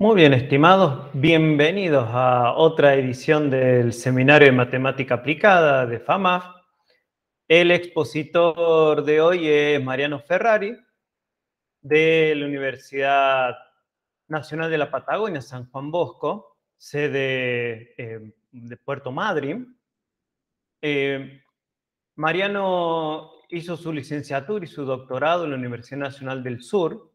Muy bien, estimados, bienvenidos a otra edición del Seminario de Matemática Aplicada de FAMAF. El expositor de hoy es Mariano Ferrari, de la Universidad Nacional de la Patagonia, San Juan Bosco, sede de Puerto Madryn. Mariano hizo su licenciatura y su doctorado en la Universidad Nacional del Sur,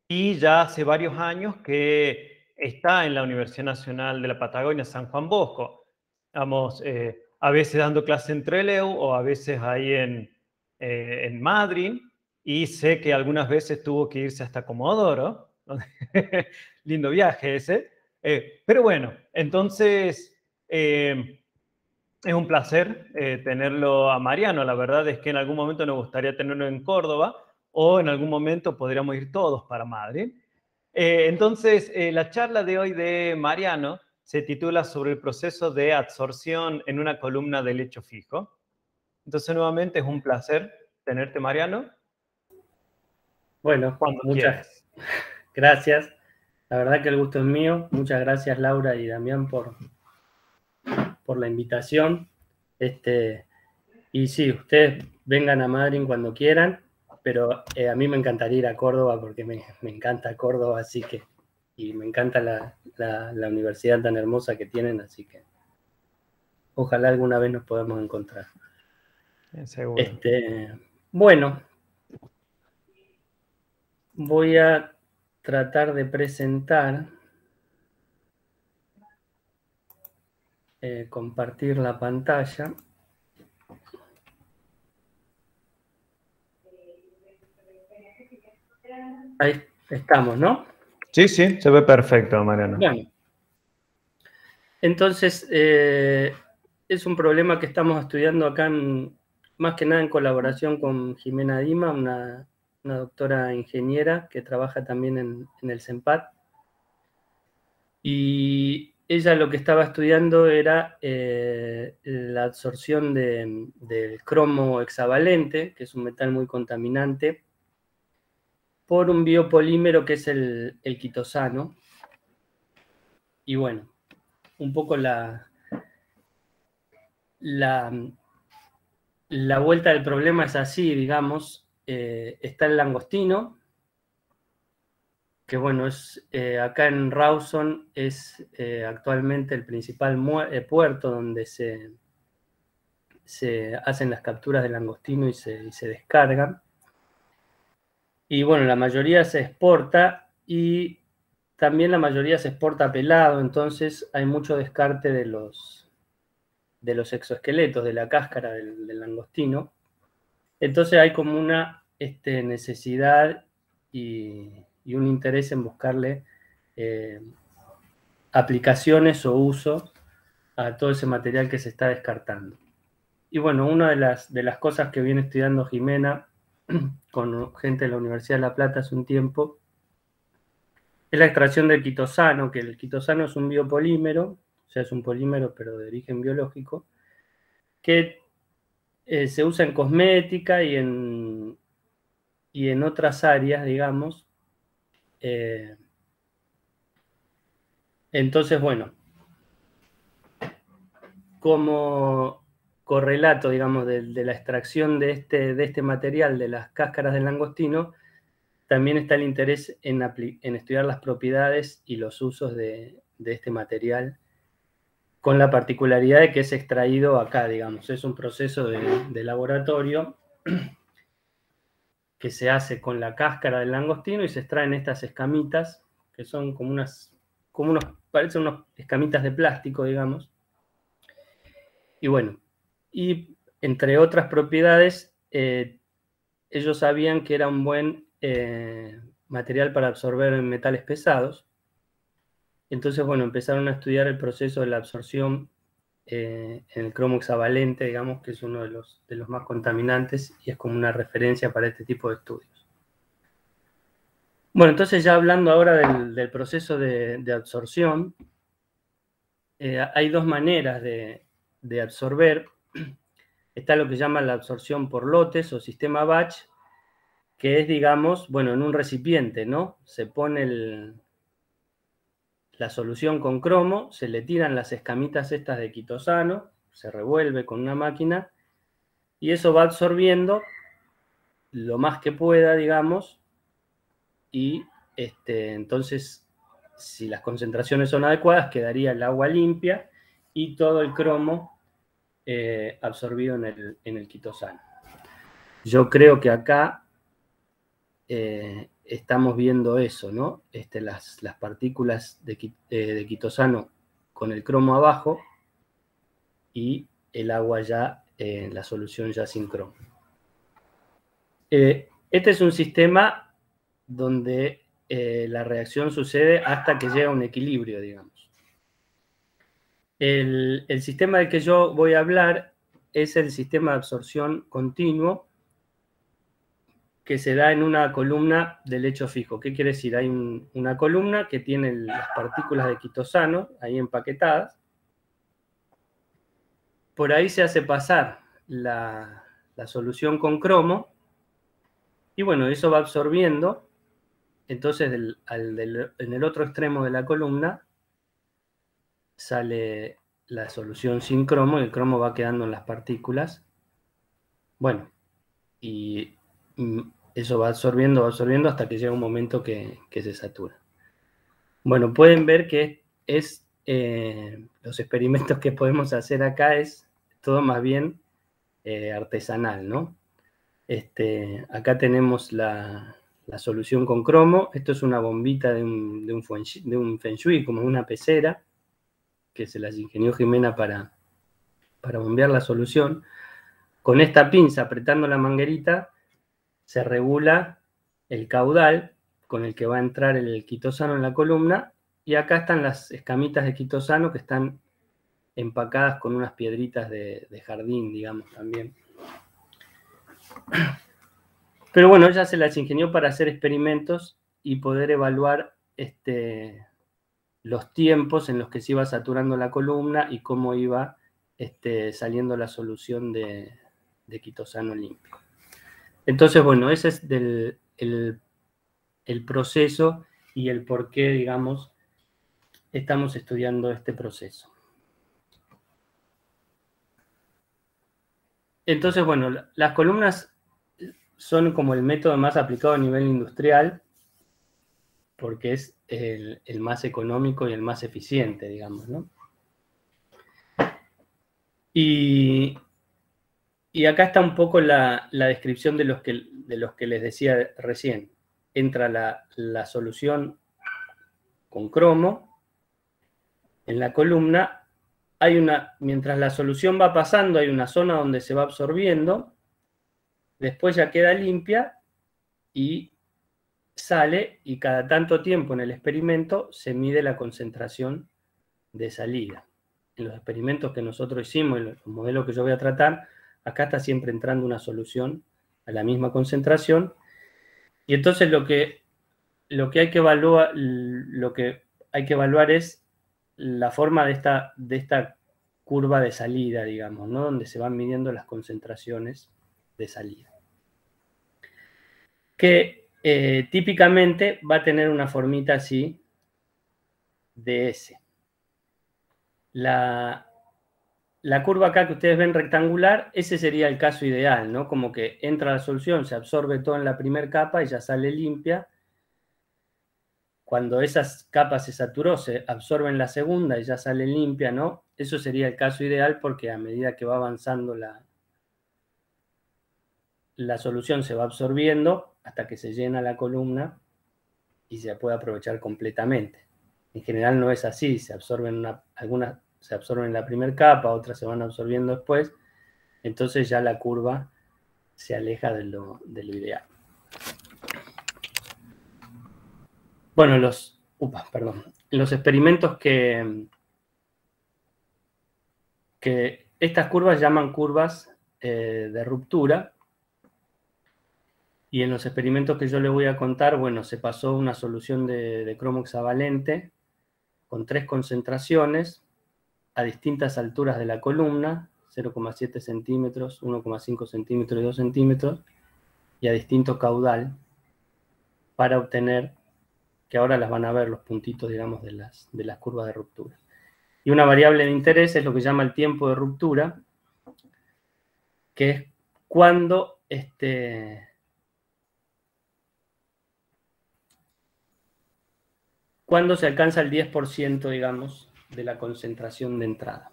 y ya hace varios años que está en la Universidad Nacional de la Patagonia, San Juan Bosco. Vamos, a veces dando clase en Trelew o a veces ahí en Madrid, y sé que algunas veces tuvo que irse hasta Comodoro. Lindo viaje ese. Pero bueno, entonces es un placer tenerlo a Mariano. La verdad es que en algún momento nos gustaría tenerlo en Córdoba, o en algún momento podríamos ir todos para Madrid. Entonces, la charla de hoy de Mariano se titula sobre el proceso de adsorción en una columna de lecho fijo. Entonces, nuevamente es un placer tenerte, Mariano. Bueno, Cuando muchas quieras. gracias. La verdad que el gusto es mío. Muchas gracias, Laura y Damián, por la invitación. Y sí, ustedes vengan a Madrid cuando quieran, pero a mí me encantaría ir a Córdoba porque me encanta Córdoba, así que, y me encanta la universidad tan hermosa que tienen, así que ojalá alguna vez nos podamos encontrar. Seguro. Bueno, voy a tratar de presentar, compartir la pantalla. Ahí estamos, ¿no? Sí, sí, se ve perfecto, Mariano. Bueno, entonces es un problema que estamos estudiando acá, más que nada en colaboración con Jimena Dima, una doctora ingeniera que trabaja también en el CENPAT. Y ella lo que estaba estudiando era la absorción del cromo hexavalente, que es un metal muy contaminante, por un biopolímero que es el quitosano. Y bueno, un poco la vuelta del problema es así, digamos. Está el langostino, que bueno, es acá en Rawson es actualmente el principal puerto donde se hacen las capturas del langostino y se descargan. Y bueno, la mayoría se exporta y también la mayoría se exporta pelado, entonces hay mucho descarte de los exoesqueletos, de la cáscara del langostino. Entonces hay como una necesidad y un interés en buscarle aplicaciones o uso a todo ese material que se está descartando. Y bueno, una de las cosas que viene estudiando Jimena con gente de la Universidad de La Plata hace un tiempo es la extracción del quitosano, que el quitosano es un biopolímero, o sea, es un polímero pero de origen biológico, que se usa en cosmética y en otras áreas, digamos. Entonces, bueno, como correlato, digamos, de la extracción de este material de las cáscaras del langostino, también está el interés en estudiar las propiedades y los usos de este material, con la particularidad de que es extraído acá, digamos. Es un proceso de laboratorio que se hace con la cáscara del langostino y se extraen estas escamitas, que son parecen unas escamitas de plástico, digamos. Y bueno, y entre otras propiedades, ellos sabían que era un buen material para absorber metales pesados. Entonces, bueno, empezaron a estudiar el proceso de la absorción en el cromo hexavalente, digamos, que es uno de los más contaminantes y es como una referencia para este tipo de estudios. Bueno, entonces ya hablando ahora del proceso de absorción, hay dos maneras de absorber. Está lo que llaman la absorción por lotes o sistema batch, que es, digamos, bueno, en un recipiente, ¿no? Se pone la solución con cromo, se le tiran las escamitas estas de quitosano, se revuelve con una máquina y eso va absorbiendo lo más que pueda, digamos, y entonces, si las concentraciones son adecuadas, quedaría el agua limpia y todo el cromo absorbido en el quitosano. Yo creo que acá estamos viendo eso, ¿no? Las partículas de quitosano con el cromo abajo y el agua ya, la solución ya sin cromo. Este es un sistema donde la reacción sucede hasta que llega a un equilibrio, digamos. El sistema del que yo voy a hablar es el sistema de absorción continuo que se da en una columna de lecho fijo. ¿Qué quiere decir? Hay una columna que tiene las partículas de quitosano ahí empaquetadas. Por ahí se hace pasar la solución con cromo y bueno, eso va absorbiendo. Entonces, en el otro extremo de la columna sale la solución sin cromo y el cromo va quedando en las partículas. Bueno, y eso va absorbiendo hasta que llega un momento que se satura. Bueno, pueden ver que los experimentos que podemos hacer acá es todo más bien artesanal, ¿no? Acá tenemos la solución con cromo. Esto es una bombita de un feng shui, como una pecera, que se las ingenió Jimena para bombear la solución. Con esta pinza, apretando la manguerita, se regula el caudal con el que va a entrar el quitosano en la columna, y acá están las escamitas de quitosano que están empacadas con unas piedritas de jardín, digamos, también. Pero bueno, ella se las ingenió para hacer experimentos y poder evaluar los tiempos en los que se iba saturando la columna y cómo iba saliendo la solución de quitosano limpio. Entonces, bueno, ese es el proceso y el por qué, digamos, estamos estudiando este proceso. Entonces, bueno, las columnas son como el método más aplicado a nivel industrial porque es el más económico y el más eficiente, digamos, ¿no? Y acá está un poco la descripción de los que les decía recién. Entra la solución con cromo en la columna. Mientras la solución va pasando, hay una zona donde se va absorbiendo, después ya queda limpia y sale, y cada tanto tiempo en el experimento se mide la concentración de salida. En los experimentos que nosotros hicimos, en los modelos que yo voy a tratar, acá está siempre entrando una solución a la misma concentración, y entonces lo que hay que evaluar es la forma de esta curva de salida, digamos, ¿no? Donde se van midiendo las concentraciones de salida. Que típicamente va a tener una formita así de S. La curva acá que ustedes ven rectangular, ese sería el caso ideal, ¿no? Como que entra la solución, se absorbe todo en la primera capa y ya sale limpia. Cuando esas capas se saturó, se absorbe en la segunda y ya sale limpia, ¿no? Eso sería el caso ideal porque a medida que va avanzando la solución se va absorbiendo hasta que se llena la columna y se puede aprovechar completamente. En general no es así, algunas se absorben en la primera capa, otras se van absorbiendo después, entonces ya la curva se aleja de lo ideal. Bueno, los experimentos que estas curvas llaman curvas de ruptura, y en los experimentos que yo les voy a contar, bueno, se pasó una solución de cromo hexavalente con 3 concentraciones a distintas alturas de la columna, 0,7 centímetros, 1,5 centímetros y 2 centímetros, y a distinto caudal, para obtener que ahora las van a ver los puntitos, digamos, de las curvas de ruptura. Y una variable de interés es lo que se llama el tiempo de ruptura, que es cuando se alcanza el 10%, digamos, de la concentración de entrada.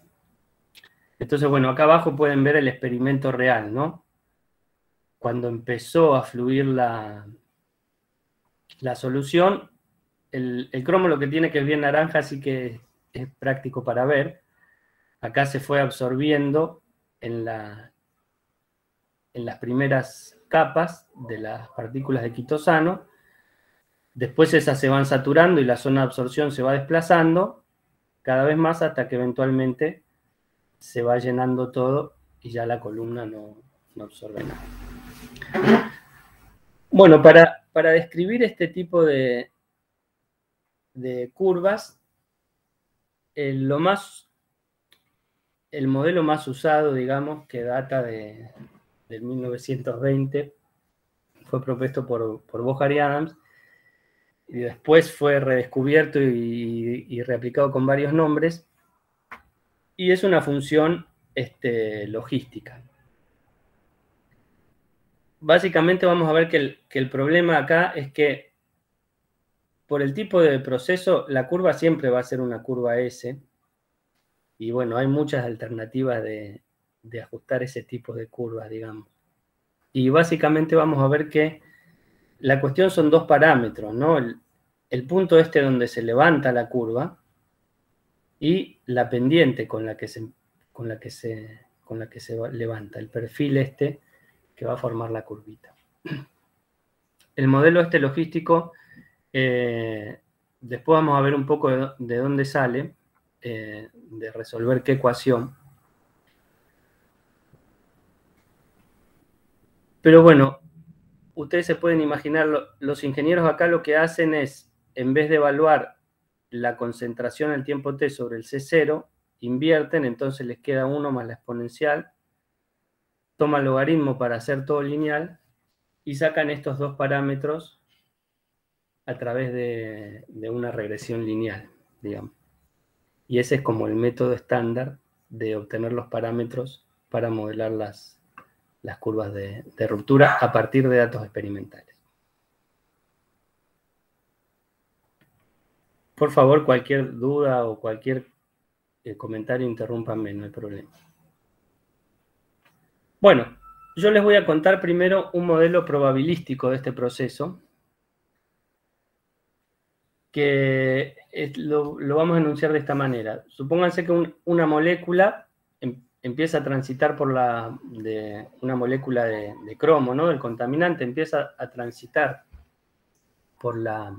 Entonces, bueno, acá abajo pueden ver el experimento real, ¿no? Cuando empezó a fluir la solución, el cromo lo que tiene que es bien naranja, así que es práctico para ver. Acá se fue absorbiendo en las primeras capas de las partículas de quitosano. Después esas se van saturando y la zona de absorción se va desplazando cada vez más hasta que eventualmente se va llenando todo y ya la columna no absorbe nada. Bueno, para describir este tipo de curvas, el modelo más usado, digamos, que data del 1920, fue propuesto por Bojar y Adams, y después fue redescubierto y reaplicado con varios nombres, y es una función logística. Básicamente vamos a ver que el problema acá es que por el tipo de proceso, la curva siempre va a ser una curva S, y bueno, hay muchas alternativas de ajustar ese tipo de curvas, digamos. Y básicamente vamos a ver que la cuestión son dos parámetros, ¿no? El punto donde se levanta la curva y la pendiente con la que se levanta, el perfil que va a formar la curvita. El modelo logístico, después vamos a ver un poco de dónde sale, de resolver qué ecuación. Pero bueno, ustedes se pueden imaginar, los ingenieros acá lo que hacen es, en vez de evaluar la concentración al tiempo t sobre el C0, invierten, entonces les queda 1 más la exponencial, toman logaritmo para hacer todo lineal, y sacan estos dos parámetros a través de una regresión lineal, digamos. Y ese es como el método estándar de obtener los parámetros para modelar las curvas de ruptura a partir de datos experimentales. Por favor, cualquier duda o cualquier comentario, interrúmpanme, no hay problema. Bueno, yo les voy a contar primero un modelo probabilístico de este proceso, que lo vamos a enunciar de esta manera. Supónganse que una molécula empieza a transitar por una molécula de cromo, ¿no? El contaminante empieza a transitar por la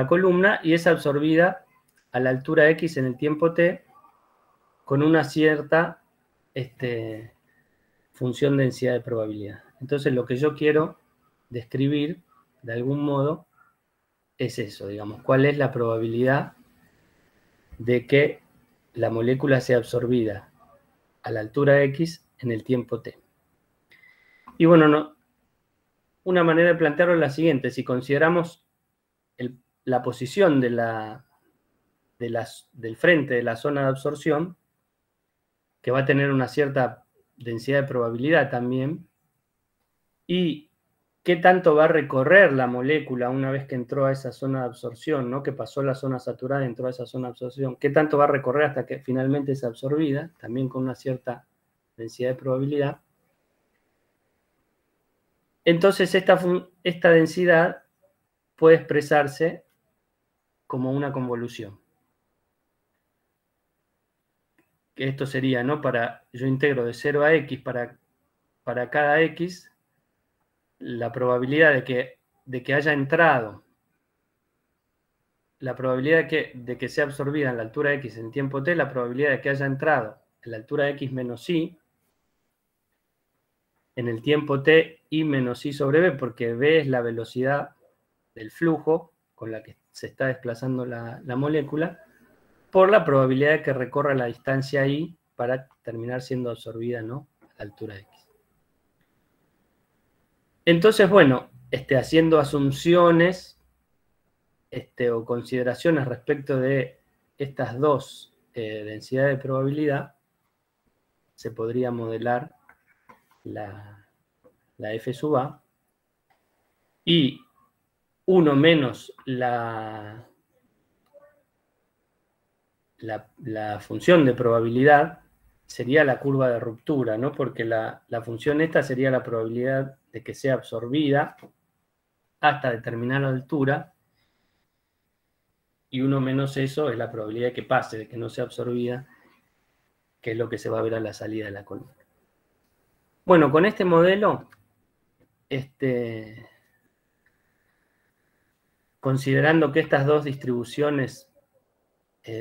columna y es absorbida a la altura x en el tiempo t con una cierta función de densidad de probabilidad. Entonces lo que yo quiero describir de algún modo es eso, digamos, cuál es la probabilidad de que la molécula sea absorbida a la altura x en el tiempo t. Y bueno, una manera de plantearlo es la siguiente: si consideramos la posición del frente de la zona de absorción, que va a tener una cierta densidad de probabilidad también, y qué tanto va a recorrer la molécula una vez que entró a esa zona de absorción, ¿no? Que pasó la zona saturada y entró a esa zona de absorción, qué tanto va a recorrer hasta que finalmente es absorbida, también con una cierta densidad de probabilidad. Entonces esta densidad puede expresarse como una convolución. Que esto sería, ¿no? Yo integro de 0 a x para cada x, la probabilidad de que haya entrado, la probabilidad de que sea absorbida en la altura x en tiempo t, la probabilidad de que haya entrado en la altura x menos y en el tiempo t, y menos i sobre b, porque b es la velocidad del flujo con la que se está desplazando la molécula, por la probabilidad de que recorra la distancia i para terminar siendo absorbida, ¿no?, a la altura x. Entonces, bueno, haciendo asunciones o consideraciones respecto de estas dos densidades de probabilidad, se podría modelar la F sub A, y 1 menos la función de probabilidad sería la curva de ruptura, ¿no? Porque la función esta sería la probabilidad de que sea absorbida hasta determinada altura, y 1 menos eso es la probabilidad de que pase, de que no sea absorbida, que es lo que se va a ver a la salida de la columna. Bueno, con este modelo, considerando que estas dos distribuciones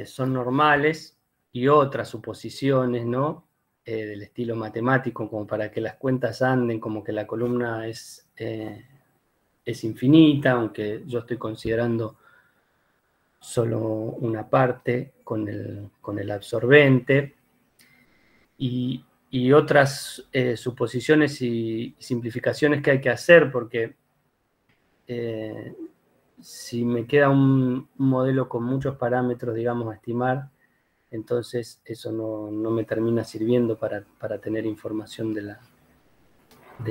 son normales, y otras suposiciones, ¿no? Del estilo matemático, como para que las cuentas anden, como que la columna es infinita, aunque yo estoy considerando solo una parte con el absorbente, y otras suposiciones y simplificaciones que hay que hacer, porque si me queda un modelo con muchos parámetros, digamos, a estimar, entonces eso no me termina sirviendo para tener información de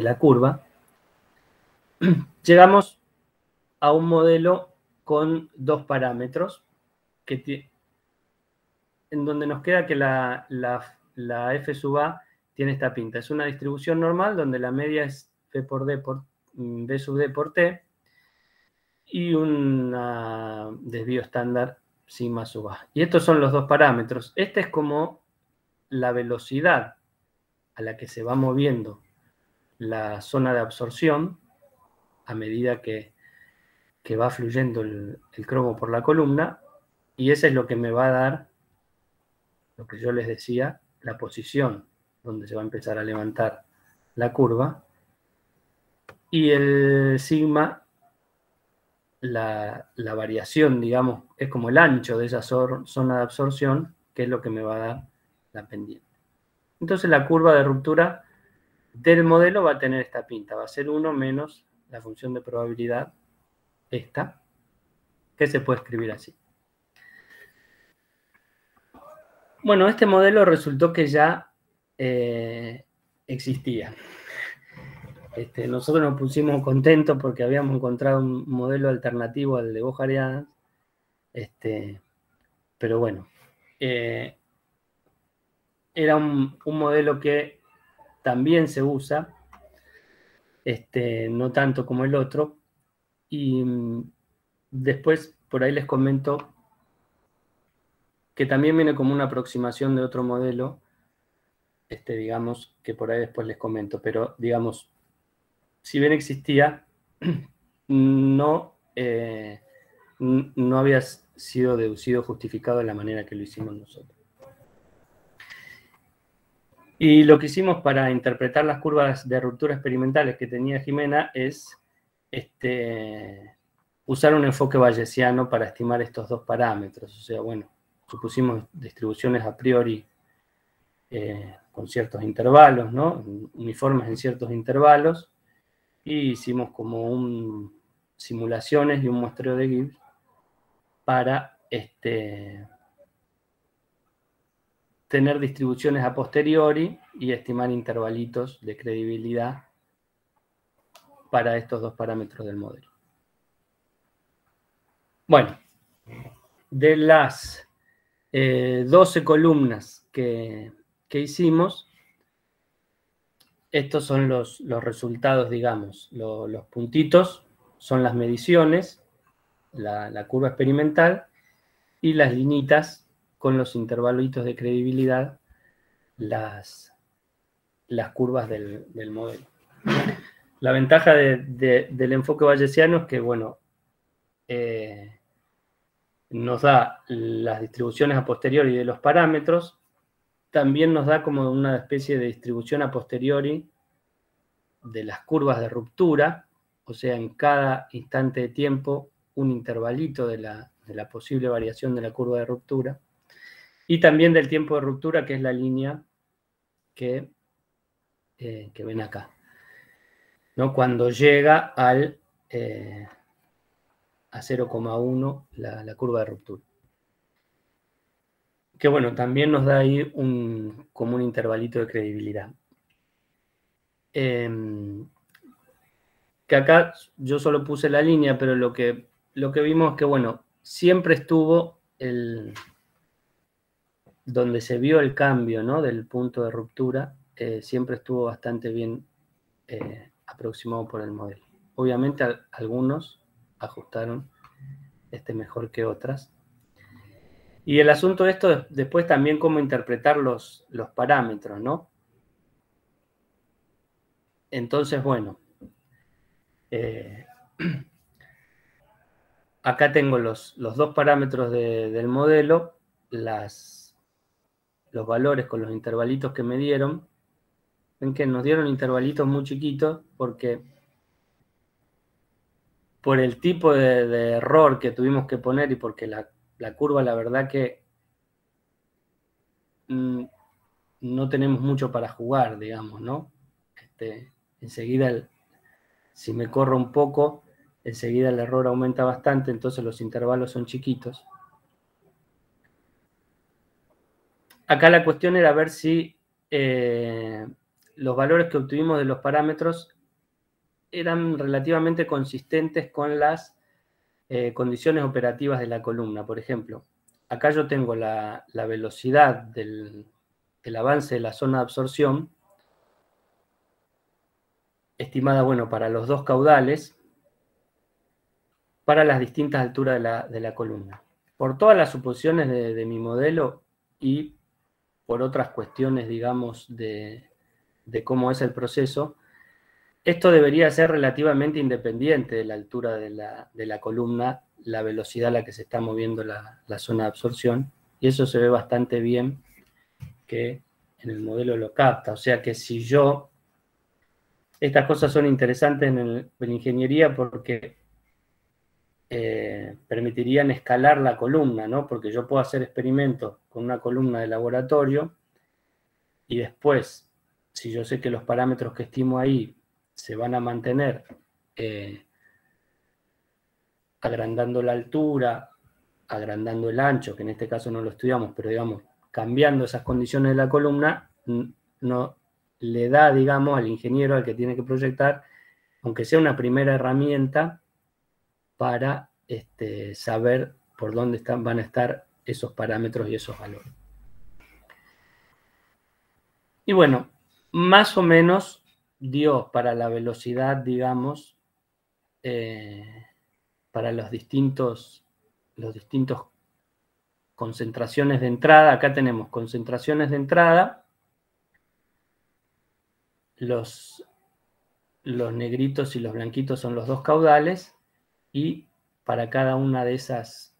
la curva. Llegamos a un modelo con dos parámetros, en donde nos queda que la F sub A tiene esta pinta. Es una distribución normal donde la media es B por D por B sub D por T, y un desvío estándar sigma sub A. Y estos son los dos parámetros. Este es como la velocidad a la que se va moviendo la zona de absorción a medida que va fluyendo el cromo por la columna, y ese es lo que me va a dar, lo que yo les decía, la posición donde se va a empezar a levantar la curva, y el sigma, la variación, digamos, es como el ancho de esa zona de absorción, que es lo que me va a dar la pendiente. Entonces la curva de ruptura del modelo va a tener esta pinta, va a ser 1 menos la función de probabilidad, esta, que se puede escribir así. Bueno, este modelo resultó que ya existía. Nosotros nos pusimos contentos porque habíamos encontrado un modelo alternativo al de Bojarian, pero bueno, era un modelo que también se usa, no tanto como el otro, y después por ahí les comento que también viene como una aproximación de otro modelo, digamos, que por ahí después les comento, pero digamos, si bien existía, no había sido deducido, justificado de la manera que lo hicimos nosotros. Y lo que hicimos para interpretar las curvas de ruptura experimentales que tenía Jimena es usar un enfoque bayesiano para estimar estos dos parámetros. O sea, bueno, supusimos distribuciones a priori con ciertos intervalos, ¿no? Uniformes en ciertos intervalos, y hicimos como simulaciones y un muestreo de Gibbs para tener distribuciones a posteriori y estimar intervalitos de credibilidad para estos dos parámetros del modelo. Bueno, de las 12 columnas que hicimos, estos son los resultados, digamos. Los puntitos son las mediciones, la curva experimental, y las linitas con los intervalitos de credibilidad, las curvas del modelo. La ventaja del enfoque bayesiano es que, bueno, nos da las distribuciones a posteriori de los parámetros, también nos da como una especie de distribución a posteriori de las curvas de ruptura, o sea, en cada instante de tiempo un intervalito de la posible variación de la curva de ruptura, y también del tiempo de ruptura, que es la línea que ven acá, ¿no? Cuando llega a 0,1 la curva de ruptura. Que bueno, también nos da ahí como un intervalito de credibilidad. Que acá yo solo puse la línea, pero lo que vimos es que, bueno, siempre estuvo donde se vio el cambio, ¿no?, del punto de ruptura, siempre estuvo bastante bien aproximado por el modelo. Obviamente algunos ajustaron mejor que otras. Y el asunto de esto después también cómo interpretar los parámetros, ¿no? Entonces, bueno, acá tengo los dos parámetros del modelo, los valores con los intervalitos que me dieron. Ven que nos dieron intervalitos muy chiquitos porque por el tipo de error que tuvimos que poner y porque la curva, la verdad que no tenemos mucho para jugar, digamos, ¿no? Enseguida, si me corro un poco, enseguida el error aumenta bastante, entonces los intervalos son chiquitos. Acá la cuestión era ver si los valores que obtuvimos de los parámetros eran relativamente consistentes con las condiciones operativas de la columna. Por ejemplo, acá yo tengo la velocidad del avance de la zona de absorción, estimada, bueno, para los dos caudales, para las distintas alturas de la columna. Por todas las suposiciones de mi modelo y por otras cuestiones, digamos, de cómo es el proceso, esto debería ser relativamente independiente de la altura de la columna, la velocidad a la que se está moviendo la zona de absorción, y eso se ve bastante bien que en el modelo lo capta. O sea que si yo... Estas cosas son interesantes en ingeniería porque permitirían escalar la columna, ¿no? Porque yo puedo hacer experimentos con una columna de laboratorio y después, si yo sé que los parámetros que estimo ahí se van a mantener agrandando la altura, agrandando el ancho, que en este caso no lo estudiamos, pero digamos, cambiando esas condiciones de la columna, no le da, digamos, al ingeniero, al que tiene que proyectar, aunque sea una primera herramienta para saber por dónde van a estar esos parámetros y esos valores. Y bueno, más o menos dio para la velocidad, digamos, para los distintos concentraciones de entrada. Acá tenemos concentraciones de entrada, los negritos y los blanquitos son los dos caudales, y para cada una de esas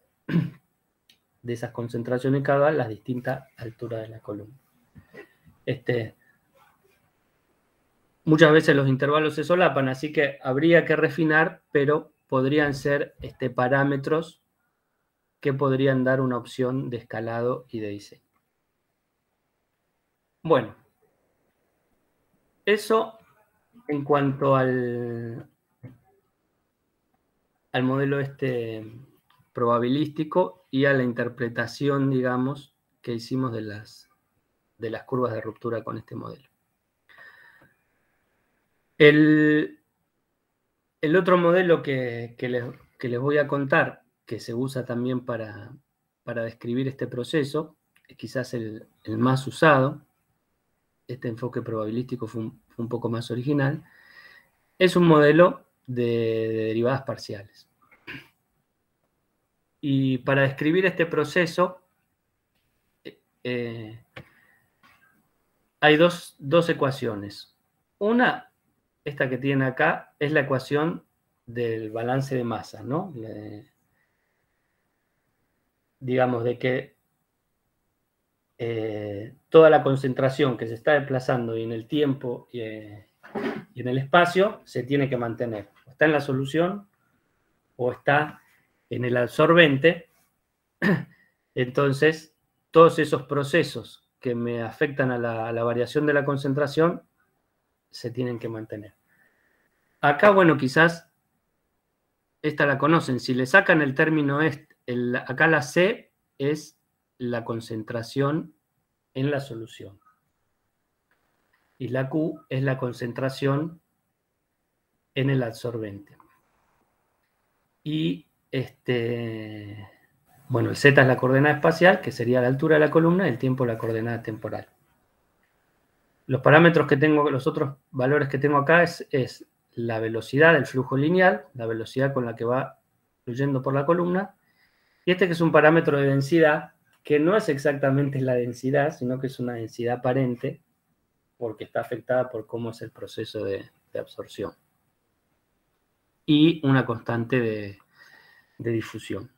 concentraciones caudal, las distintas alturas de la columna. Muchas veces los intervalos se solapan, así que habría que refinar, pero podrían ser parámetros que podrían dar una opción de escalado y de diseño. Bueno, eso en cuanto al modelo probabilístico y a la interpretación, digamos, que hicimos de las curvas de ruptura con este modelo. El otro modelo que les voy a contar, que se usa también para describir este proceso, es quizás el más usado. Este enfoque probabilístico fue un poco más original. Es un modelo de derivadas parciales. Y para describir este proceso, hay dos ecuaciones. Una, esta que tienen acá, es la ecuación del balance de masas, ¿no? Digamos, de que toda la concentración que se está desplazando y en el tiempo y en el espacio se tiene que mantener. O está en la solución o está en el absorbente. Entonces, todos esos procesos que me afectan a la variación de la concentración se tienen que mantener. Acá, bueno, quizás esta la conocen, si le sacan el término acá la C es la concentración en la solución. Y la Q es la concentración en el absorbente. Y bueno, el Z es la coordenada espacial, que sería la altura de la columna, y el tiempo la coordenada temporal. Los parámetros que tengo, los otros valores que tengo acá es la velocidad del flujo lineal, la velocidad con la que va fluyendo por la columna, y que es un parámetro de densidad, que no es exactamente la densidad, sino que es una densidad aparente, porque está afectada por cómo es el proceso de absorción. Y una constante de difusión.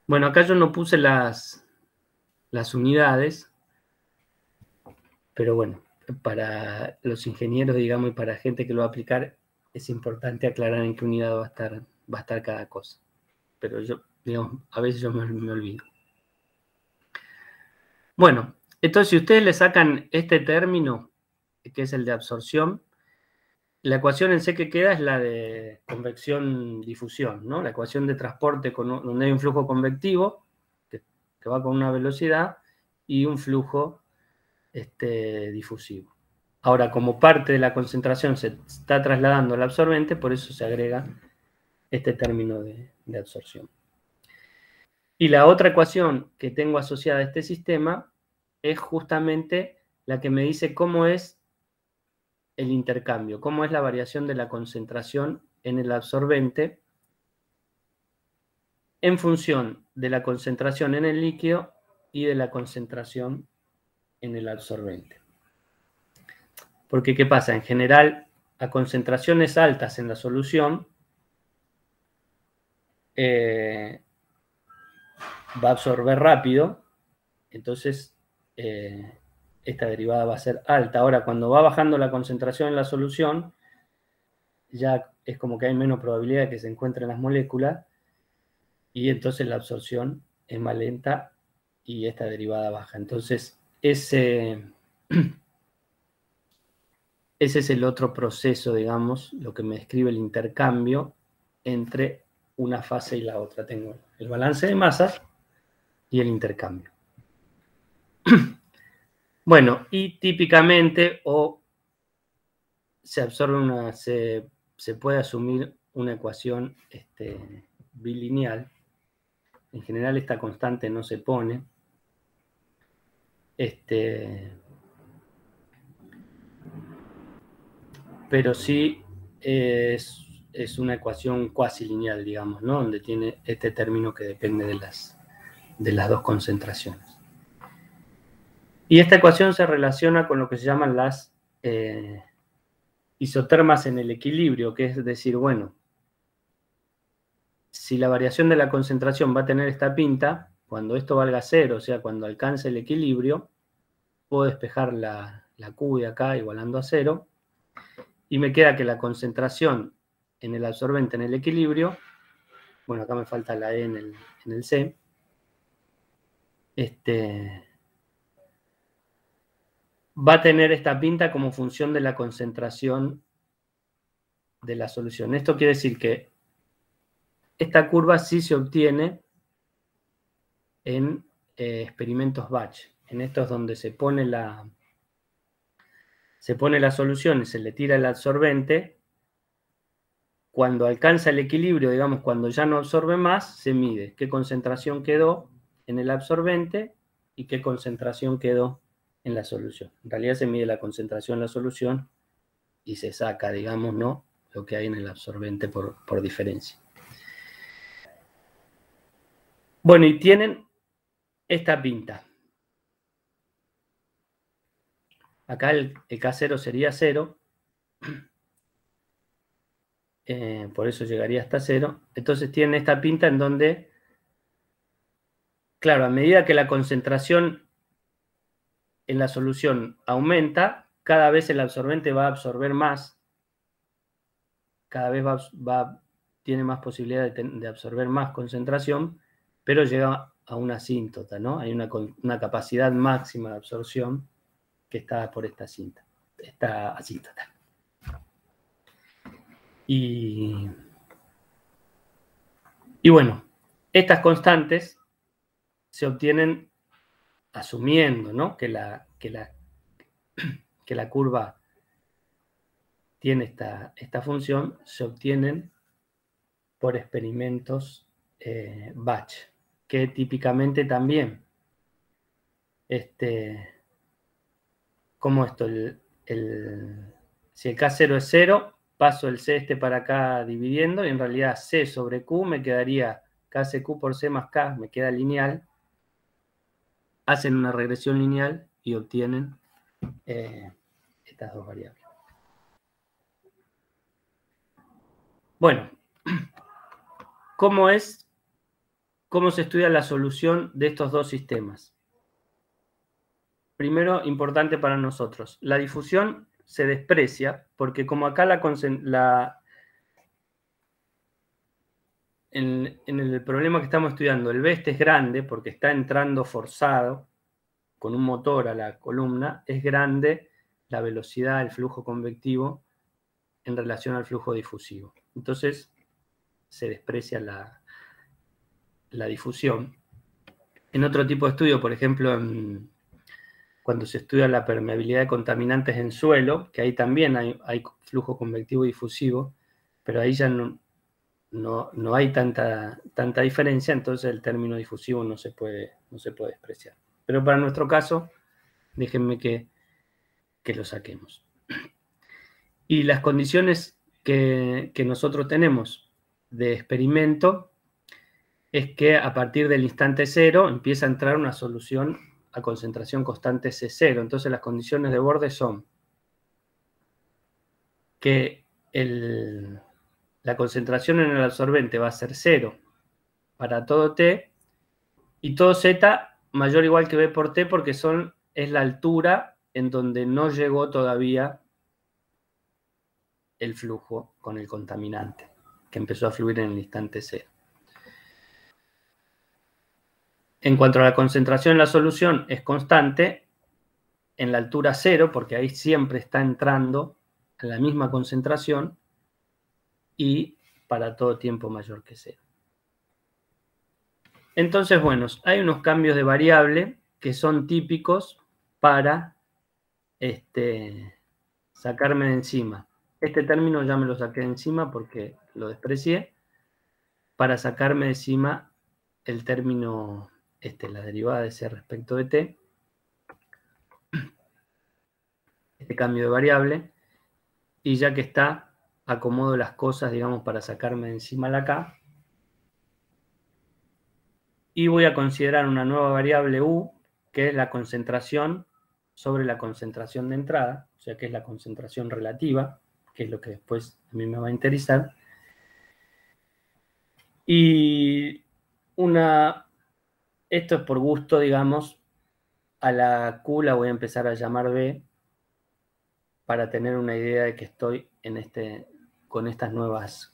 Bueno, acá yo no puse las unidades, pero bueno, para los ingenieros, digamos, y para gente que lo va a aplicar, es importante aclarar en qué unidad va a estar cada cosa. Pero yo, digamos, a veces yo me olvido. Bueno, entonces si ustedes le sacan este término, que es el de absorción, la ecuación en C que queda es la de convección-difusión, ¿no? La ecuación de transporte donde hay un flujo convectivo que va con una velocidad y un flujo difusivo. Ahora, como parte de la concentración se está trasladando al absorbente, por eso se agrega este término de absorción. Y la otra ecuación que tengo asociada a este sistema es justamente la que me dice cómo es el intercambio, cómo es la variación de la concentración en el absorbente en función de la concentración en el líquido y de la concentración en el absorbente. Porque, ¿qué pasa? En general, a concentraciones altas en la solución, va a absorber rápido, entonces esta derivada va a ser alta. Ahora, cuando va bajando la concentración en la solución, ya es como que hay menos probabilidad de que se encuentren las moléculas, y entonces la absorción es más lenta y esta derivada baja. Entonces, ese es el otro proceso, digamos, lo que me describe el intercambio entre una fase y la otra. Tengo el balance de masas y el intercambio. Bueno, y típicamente se puede asumir una ecuación bilineal. En general esta constante no se pone. Pero sí es una ecuación cuasi lineal, digamos, ¿no? Donde tiene este término que depende de las dos concentraciones. Y esta ecuación se relaciona con lo que se llaman las isotermas en el equilibrio, que es decir, bueno, si la variación de la concentración va a tener esta pinta, cuando esto valga 0, o sea, cuando alcance el equilibrio, puedo despejar la Q de acá igualando a 0, y me queda que la concentración en el absorbente en el equilibrio, bueno, acá me falta la E en el C, va a tener esta pinta como función de la concentración de la solución. Esto quiere decir que esta curva sí se obtiene en experimentos batch. En estos donde se pone la solución y se le tira el absorbente, cuando alcanza el equilibrio, digamos, cuando ya no absorbe más, se mide qué concentración quedó en el absorbente y qué concentración quedó en la solución. En realidad se mide la concentración en la solución y se saca, digamos, ¿no?, lo que hay en el absorbente por diferencia. Bueno, y tienen esta pinta. Acá el K0 sería 0. Por eso llegaría hasta 0. Entonces tienen esta pinta en donde, claro, a medida que la concentración en la solución aumenta, cada vez el absorbente va a absorber más, cada vez tiene más posibilidad de absorber más concentración, pero llega a una asíntota, ¿no? Hay una capacidad máxima de absorción que está por esta asíntota. Y Y bueno, estas constantes se obtienen asumiendo, ¿no?, que la curva tiene esta función, se obtienen por experimentos batch, que típicamente también, como esto, si el K0 es 0, paso el C para acá dividiendo, y en realidad C sobre Q me quedaría KCQ por C más K, me queda lineal. Hacen una regresión lineal y obtienen estas dos variables. Bueno, ¿cómo se estudia la solución de estos dos sistemas? Primero, importante para nosotros, la difusión se desprecia porque como acá en el problema que estamos estudiando, el B es grande porque está entrando forzado con un motor a la columna, es grande la velocidad del flujo convectivo en relación al flujo difusivo. Entonces, se desprecia la difusión. En otro tipo de estudio, por ejemplo, cuando se estudia la permeabilidad de contaminantes en suelo, que ahí también hay flujo convectivo y difusivo, pero ahí ya no hay tanta diferencia, entonces el término difusivo no se puede despreciar. Pero para nuestro caso, déjenme que lo saquemos. Y las condiciones que nosotros tenemos de experimento es que a partir del instante 0 empieza a entrar una solución a concentración constante C0. Entonces las condiciones de borde son que la concentración en el absorbente va a ser 0 para todo T y todo Z mayor o igual que B por T porque es la altura en donde no llegó todavía el flujo con el contaminante, que empezó a fluir en el instante 0. En cuanto a la concentración en la solución, es constante en la altura 0, porque ahí siempre está entrando a la misma concentración y para todo tiempo mayor que 0. Entonces, bueno, hay unos cambios de variable que son típicos para sacarme de encima. Este término ya me lo saqué de encima porque lo desprecié. Para sacarme de encima el término, la derivada de C respecto de T, este cambio de variable, y ya que está, acomodo las cosas, digamos, para sacarme de encima la K, y voy a considerar una nueva variable U, que es la concentración sobre la concentración de entrada, o sea que es la concentración relativa, que es lo que después a mí me va a interesar, y esto es por gusto, digamos, a la Q la voy a empezar a llamar B, para tener una idea de que estoy con estas nuevas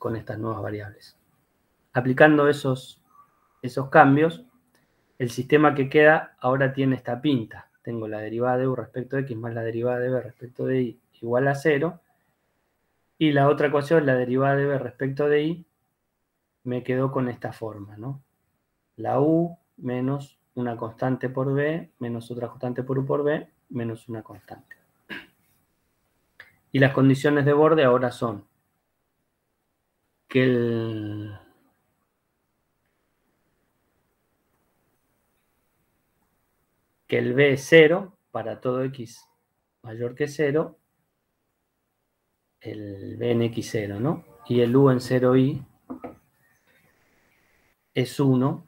variables. Aplicando esos cambios, el sistema que queda ahora tiene esta pinta. Tengo la derivada de U respecto de X más la derivada de B respecto de Y igual a 0. Y la otra ecuación, la derivada de B respecto de Y, me quedó con esta forma, ¿no? La U menos una constante por B, menos otra constante por U por B, menos una constante. Y las condiciones de borde ahora son que el B es 0 para todo X mayor que 0, el B en X0, ¿no? Y el U en 0i es 1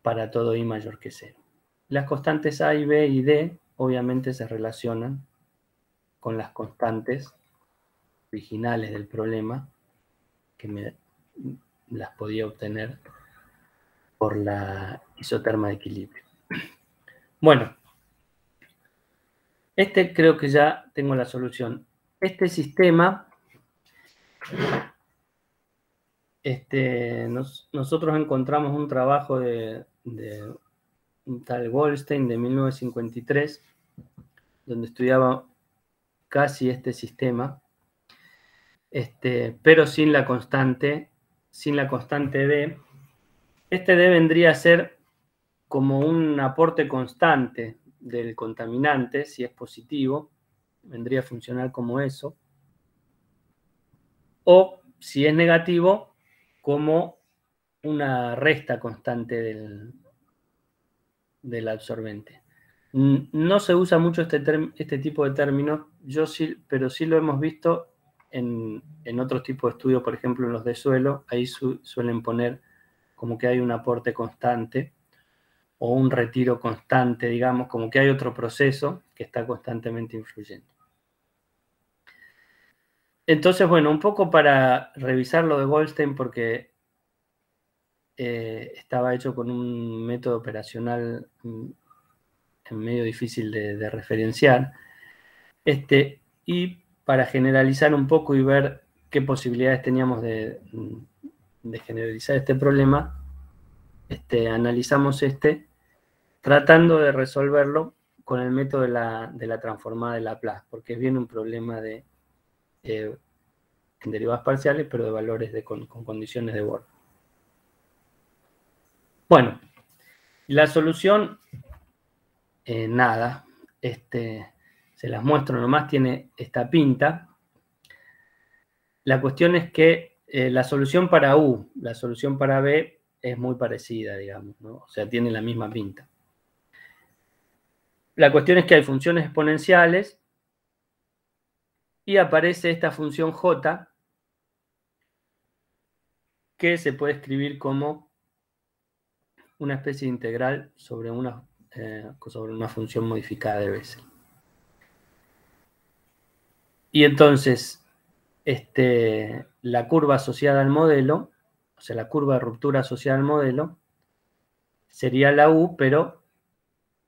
para todo I mayor que 0. Las constantes A y B y D obviamente se relacionan con las constantes originales del problema que las podía obtener por la isoterma de equilibrio. Bueno, creo que ya tengo la solución. Este sistema, nosotros encontramos un trabajo de un tal Goldstein de 1953, donde estudiaba casi este sistema, pero sin la constante sin la constante D. Este D vendría a ser como un aporte constante del contaminante, si es positivo, vendría a funcionar como eso. O, si es negativo, como una resta constante del absorbente. No se usa mucho este tipo de términos, pero sí lo hemos visto en otros tipos de estudios, por ejemplo en los de suelo. Ahí suelen poner como que hay un aporte constante o un retiro constante, digamos, como que hay otro proceso que está constantemente influyendo. Entonces, bueno, un poco para revisar lo de Goldstein, porque estaba hecho con un método operacional medio difícil de referenciar. Y para generalizar un poco y ver qué posibilidades teníamos de generalizar este problema, analizamos tratando de resolverlo con el método de la transformada de Laplace, porque es bien un problema en derivadas parciales, pero de valores con condiciones de Born. Bueno, la solución, nada, se las muestro nomás, tiene esta pinta. La cuestión es que la solución para U, la solución para B es muy parecida, digamos, ¿no? O sea, tiene la misma pinta. La cuestión es que hay funciones exponenciales y aparece esta función J que se puede escribir como una especie de integral sobre una función modificada de Bessel. Y entonces, la curva asociada al modelo, o sea, la curva de ruptura asociada al modelo, sería la U, pero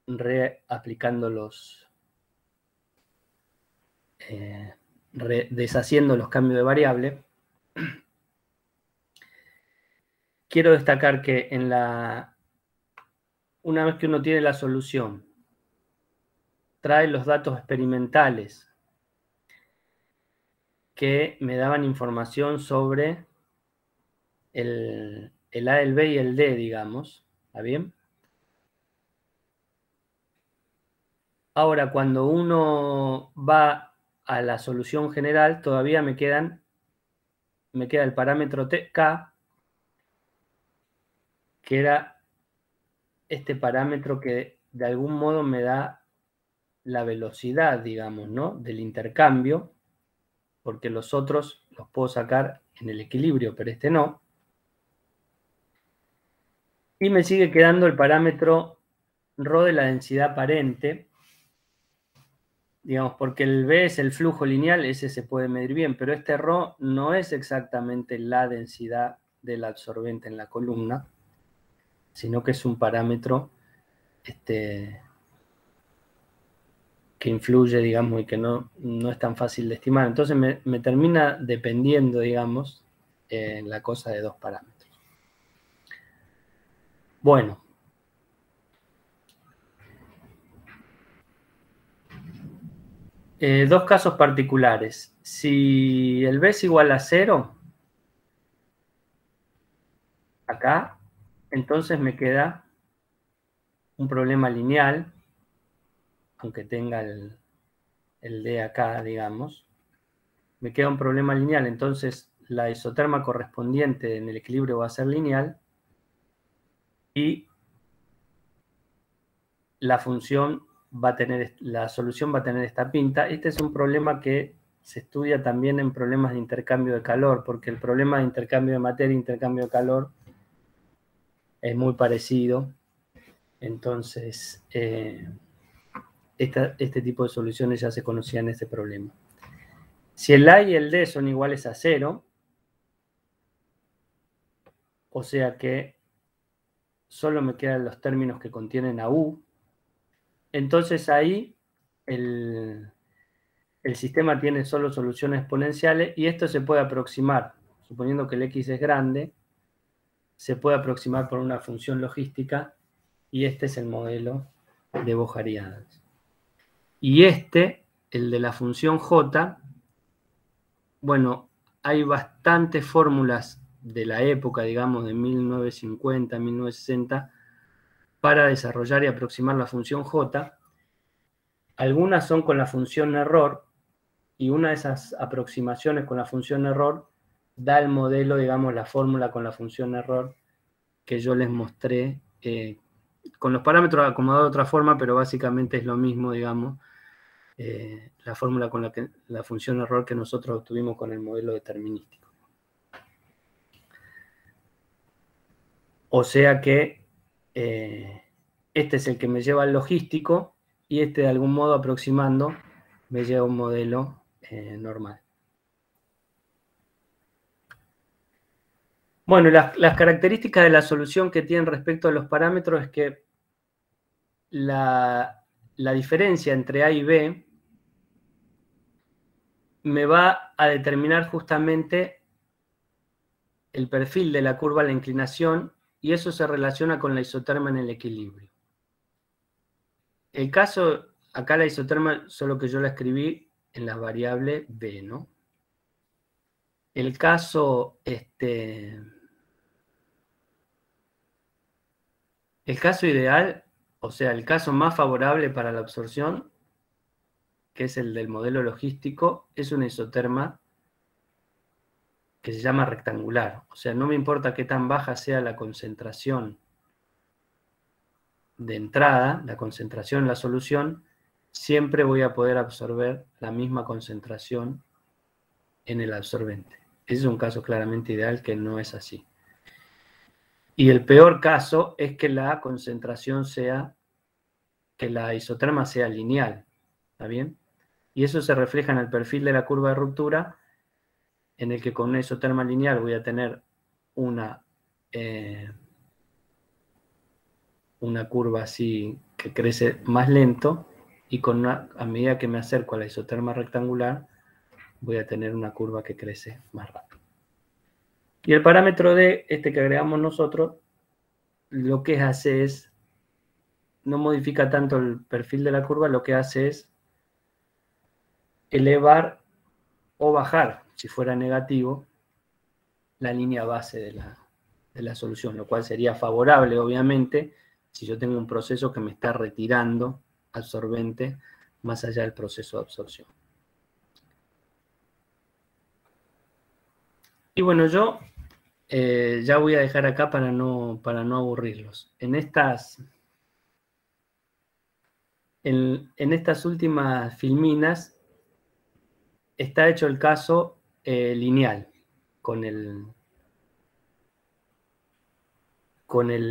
reaplicando deshaciendo los cambios de variable. Quiero destacar que una vez que uno tiene la solución, trae los datos experimentales que me daban información sobre el A, el B y el D, digamos. ¿Está bien? Ahora, cuando uno va a la solución general, todavía me queda el parámetro K, que era este parámetro que de algún modo me da la velocidad, digamos, ¿no?, del intercambio, porque los otros los puedo sacar en el equilibrio, pero este no. Y me sigue quedando el parámetro ρ de la densidad aparente, digamos, porque el B es el flujo lineal, ese se puede medir bien, pero este ρ no es exactamente la densidad del absorbente en la columna, sino que es un parámetro que influye, digamos, y que no es tan fácil de estimar. Entonces me termina dependiendo, digamos, la cosa de dos parámetros. Bueno. Dos casos particulares. Si el B es igual a 0, acá, entonces me queda un problema lineal, aunque tenga el D acá, digamos. Me queda un problema lineal, entonces la isoterma correspondiente en el equilibrio va a ser lineal y la solución va a tener esta pinta. Este es un problema que se estudia también en problemas de intercambio de calor, porque el problema de intercambio de materia e intercambio de calor es muy parecido. Entonces, este tipo de soluciones ya se conocían en este problema. Si el A y el D son iguales a 0, o sea que solo me quedan los términos que contienen a U, entonces ahí el sistema tiene solo soluciones exponenciales y esto se puede aproximar, suponiendo que el X es grande, se puede aproximar por una función logística y este es el modelo de Bojariadas. Y el de la función J, bueno, hay bastantes fórmulas de la época, digamos, de 1950, 1960, para desarrollar y aproximar la función J. Algunas son con la función error, y una de esas aproximaciones con la función error da el modelo, digamos, la fórmula con la función error que yo les mostré, con los parámetros acomodados de otra forma, pero básicamente es lo mismo, digamos, la fórmula con la función error que nosotros obtuvimos con el modelo determinístico. O sea que este es el que me lleva al logístico, y este, de algún modo aproximando, me lleva a un modelo normal. Bueno, las características de la solución que tienen respecto a los parámetros es que la diferencia entre A y B me va a determinar justamente el perfil de la curva a la inclinación, y eso se relaciona con la isoterma en el equilibrio. El caso, acá la isoterma, solo que yo la escribí en la variable B, ¿no? El caso, el caso ideal, o sea, el caso más favorable para la absorción, que es el del modelo logístico, es una isoterma que se llama rectangular. O sea, no me importa qué tan baja sea la concentración de entrada, la concentración en la solución, siempre voy a poder absorber la misma concentración en el absorbente. Ese es un caso claramente ideal, que no es así. Y el peor caso es que la concentración sea, que la isoterma sea lineal. ¿Está bien? Y eso se refleja en el perfil de la curva de ruptura, en el que con una isoterma lineal voy a tener una curva así que crece más lento, y a medida que me acerco a la isoterma rectangular, voy a tener una curva que crece más rápido. Y el parámetro D, que agregamos nosotros, lo que hace es, no modifica tanto el perfil de la curva, lo que hace es elevar o bajar, si fuera negativo, la línea base de la solución, lo cual sería favorable, obviamente, si yo tengo un proceso que me está retirando absorbente más allá del proceso de absorción. Y bueno, yo ya voy a dejar acá para no aburrirlos. En estas últimas filminas está hecho el caso lineal, con el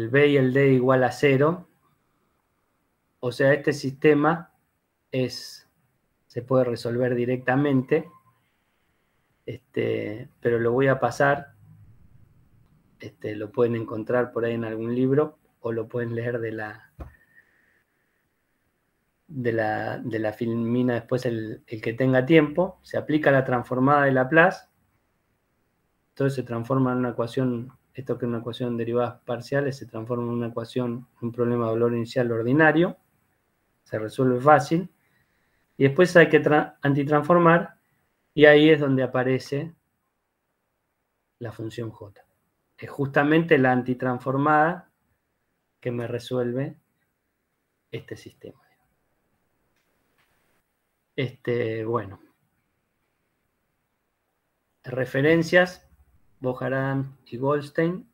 B y el D igual a 0. O sea, este sistema se puede resolver directamente, pero lo voy a pasar. Lo pueden encontrar por ahí en algún libro, o lo pueden leer de la filmina después, el que tenga tiempo. Se aplica la transformada de Laplace, entonces se transforma en una ecuación, esto que es una ecuación de derivadas parciales, se transforma en una ecuación, un problema de valor inicial ordinario, se resuelve fácil, y después hay que antitransformar, y ahí es donde aparece la función J. Es justamente la antitransformada que me resuelve este sistema. Bueno. Referencias, Boharan y Goldstein.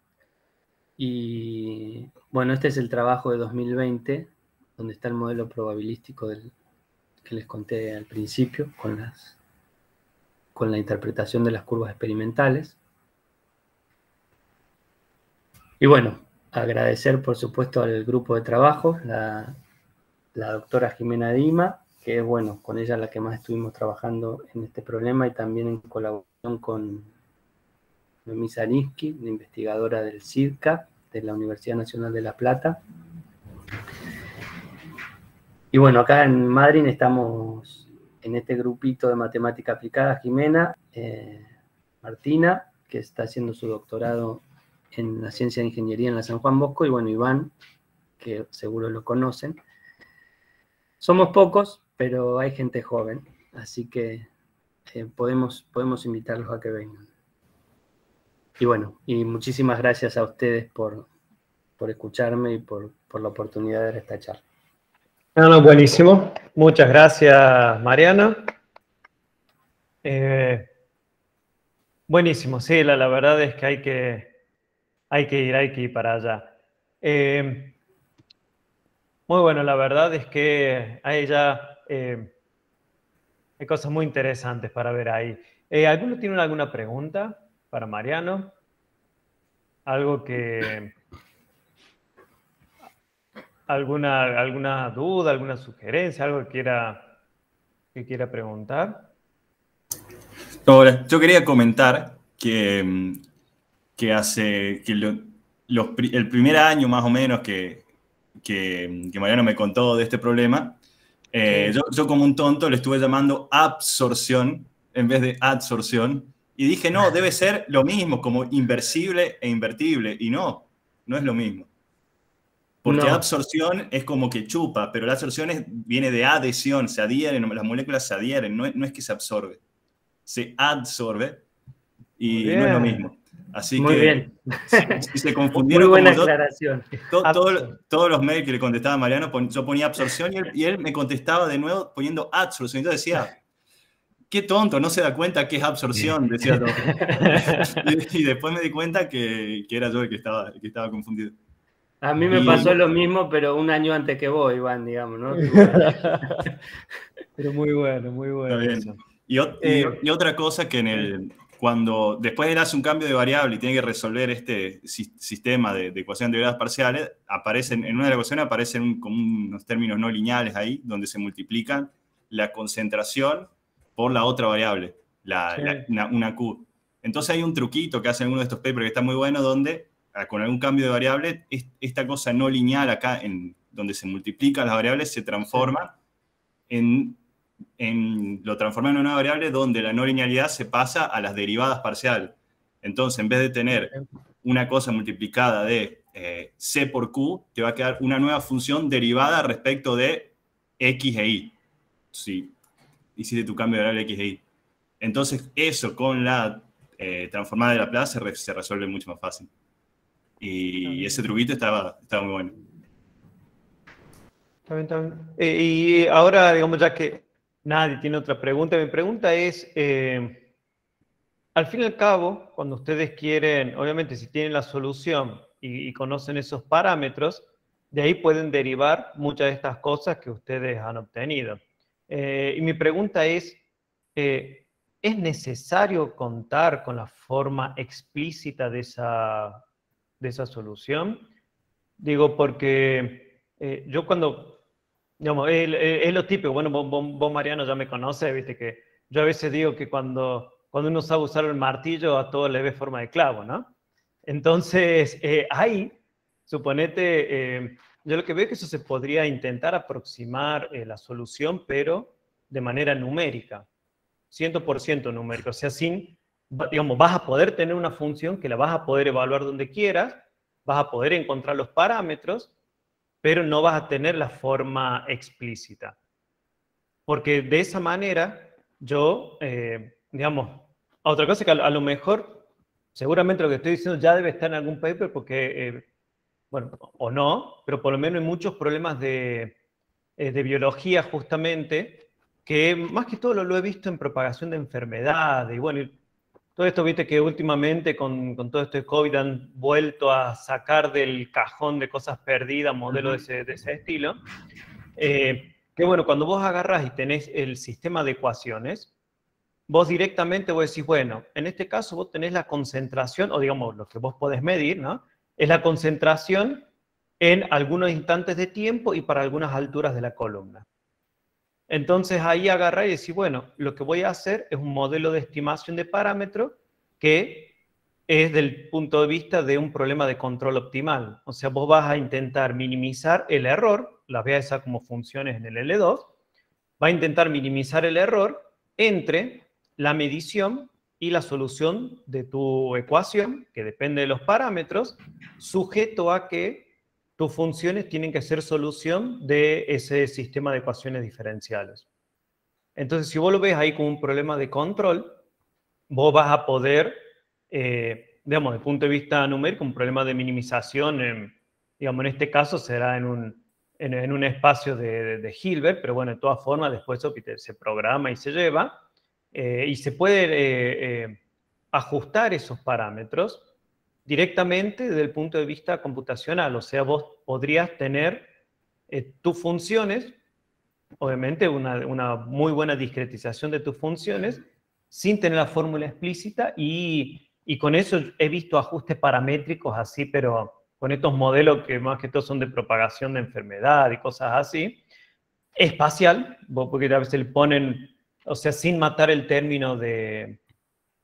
Y bueno, este es el trabajo de 2020, donde está el modelo probabilístico que les conté al principio, con la interpretación de las curvas experimentales. Y bueno, agradecer por supuesto al grupo de trabajo, la doctora Jimena Dima, que es, bueno, con ella la que más estuvimos trabajando en este problema, y también en colaboración con Noemí Zarinsky, una investigadora del CIDCA, de la Universidad Nacional de La Plata. Y bueno, acá en Madrid estamos en este grupito de matemática aplicada, Jimena, Martina, que está haciendo su doctorado en la ciencia de ingeniería en la San Juan Bosco, y bueno, Iván, que seguro lo conocen. Somos pocos, pero hay gente joven, así que podemos invitarlos a que vengan. Y bueno, y muchísimas gracias a ustedes por escucharme y por la oportunidad de dar esta charla. No, buenísimo. Muchas gracias, Mariano. Buenísimo, sí, la verdad es que hay que ir para allá. Muy bueno, la verdad es que hay ya hay cosas muy interesantes para ver ahí. ¿Alguno tiene alguna pregunta para Mariano? ¿Algo que... alguna duda, alguna sugerencia, algo que quiera preguntar? Ahora, yo quería comentar que el primer año más o menos que Mariano me contó de este problema, Sí. yo como un tonto le estuve llamando absorción en vez de adsorción, y dije, no, debe ser lo mismo, como inversible e invertible, y no es lo mismo. Porque No. absorción es como que chupa, pero la absorción viene de adhesión, se adhieren, las moléculas se adhieren, no es que se absorbe, se adsorbe y no es lo mismo. Así Muy que bien. si se Muy confundieron buena como yo, aclaración. todos los mails que le contestaba a Mariano, yo ponía absorción y él me contestaba de nuevo poniendo adsorción. Yo decía, qué tonto, no se da cuenta que es absorción, decía yo. Y después me di cuenta que era yo el que estaba confundido. A mí me pasó lo mismo, pero un año antes que vos, Iván, digamos, ¿no? Pero muy bueno Está eso. bien. Y otra cosa que cuando después él hace un cambio de variable y tiene que resolver este sistema de ecuación de derivadas parciales, en una de las ecuaciones aparecen como unos términos no lineales ahí, donde se multiplican la concentración por la otra variable, una Q. Entonces hay un truquito que hace en uno de estos papers que está muy bueno, donde con algún cambio de variable, esta cosa no lineal acá, donde se multiplican las variables, se transforma lo transforma en una variable donde la no linealidad se pasa a las derivadas parciales. Entonces, en vez de tener una cosa multiplicada de C por Q, te va a quedar una nueva función derivada respecto de X e Y. Si hiciste tu cambio de variable X e Y. Entonces, eso con la transformada de Laplace se resuelve mucho más fácil. Y ese truquito estaba muy bueno. Está bien. Y ahora, digamos, ya que nadie tiene otra pregunta, mi pregunta es, al fin y al cabo, cuando ustedes quieren, obviamente si tienen la solución y conocen esos parámetros, de ahí pueden derivar muchas de estas cosas que ustedes han obtenido. Y mi pregunta es ¿es necesario contar con la forma explícita de esa solución? Digo, porque yo cuando, digamos, es lo típico, bueno, vos, Mariano, ya me conoces, viste que yo a veces digo que cuando uno sabe usar el martillo, a todo le ve forma de clavo, ¿no? Entonces, ahí, suponete, yo lo que veo es que eso se podría intentar aproximar la solución, pero de manera numérica, 100% numérica, o sea, digamos, vas a poder tener una función que la vas a poder evaluar donde quieras, vas a poder encontrar los parámetros, pero no vas a tener la forma explícita. Porque de esa manera, yo, digamos, otra cosa que a lo mejor, seguramente lo que estoy diciendo ya debe estar en algún paper, porque, bueno, o no, pero por lo menos hay muchos problemas de biología justamente, que más que todo lo he visto en propagación de enfermedades, y bueno, todo esto, viste que últimamente con todo esto de COVID han vuelto a sacar del cajón de cosas perdidas modelos de ese estilo. Que bueno, cuando vos agarrás y tenés el sistema de ecuaciones, vos directamente vos decís, bueno, en este caso vos tenés la concentración, o digamos, lo que vos podés medir, ¿no? Es la concentración en algunos instantes de tiempo y para algunas alturas de la columna. Entonces ahí agarra y decir, bueno, lo que voy a hacer es un modelo de estimación de parámetros que es del punto de vista de un problema de control optimal. O sea, vos vas a intentar minimizar el error, las voy a usar como funciones en el L2, va a intentar minimizar el error entre la medición y la solución de tu ecuación, que depende de los parámetros, sujeto a que tus funciones tienen que ser solución de ese sistema de ecuaciones diferenciales. Entonces, si vos lo ves ahí como un problema de control, vos vas a poder, digamos, desde el punto de vista numérico, un problema de minimización, digamos, en este caso será en un espacio de Hilbert, pero bueno, de todas formas, después eso se programa y se lleva, y se puede ajustar esos parámetros directamente desde el punto de vista computacional. O sea, vos podrías tener tus funciones, obviamente una muy buena discretización de tus funciones, sin tener la fórmula explícita, y con eso he visto ajustes paramétricos así, pero con estos modelos que más que todo son de propagación de enfermedad y cosas así, espacial, porque a veces le ponen, o sea, sin matar el término de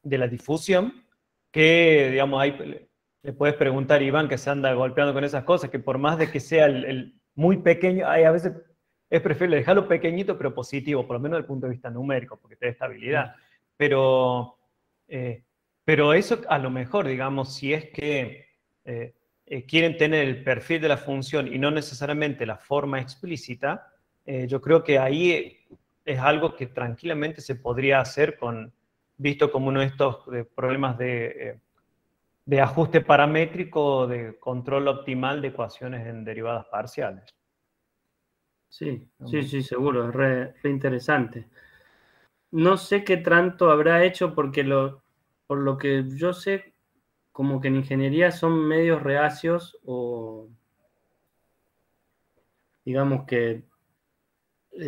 la difusión, que, digamos, ahí le puedes preguntar a Iván, que se anda golpeando con esas cosas, que por más de que sea el muy pequeño, hay a veces es preferible dejarlo pequeñito pero positivo, por lo menos desde el punto de vista numérico, porque te da estabilidad. Pero, pero eso a lo mejor, digamos, si es que quieren tener el perfil de la función y no necesariamente la forma explícita, yo creo que ahí es algo que tranquilamente se podría hacer visto como uno de estos problemas de ajuste paramétrico, de control optimal de ecuaciones en derivadas parciales. Sí, sí, seguro, es re interesante. No sé qué tanto habrá hecho porque por lo que yo sé, como que en ingeniería son medios reacios o digamos que